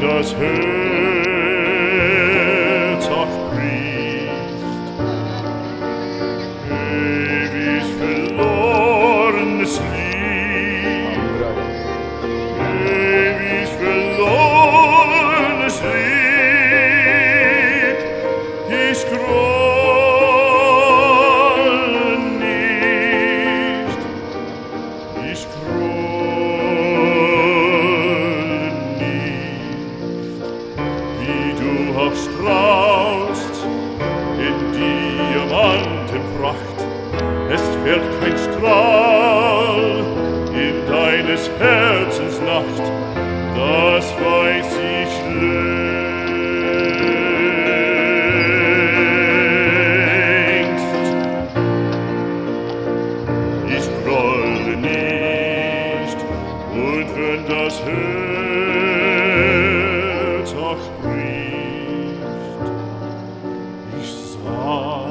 das Herz auch bricht. Ewig verlorenes Lied, ewig verlorenes Lied, ich grolle nicht, ich grolle nicht, wie du auch strahlst in Diamantenpracht, es fährt kein Strahl in deines Herzens Nacht, das weiß ich längst. Ich grolle nicht, und wenn das Herz auch bricht, ich sah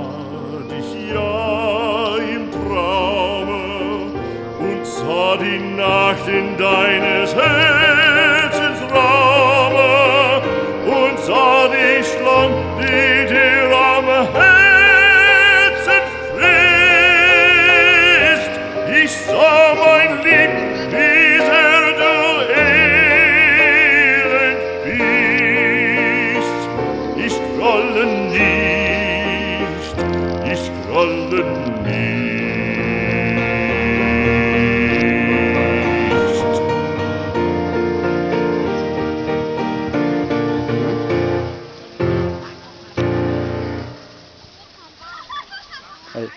dich ja im Traume und sah die Nacht in deines Herzens Raume und sah dich lang, die dir am Herzen frisst. Ich sah mein Lieb, wie sehr du elend bist. Ich grolle nicht, ich grolle nicht. Hey.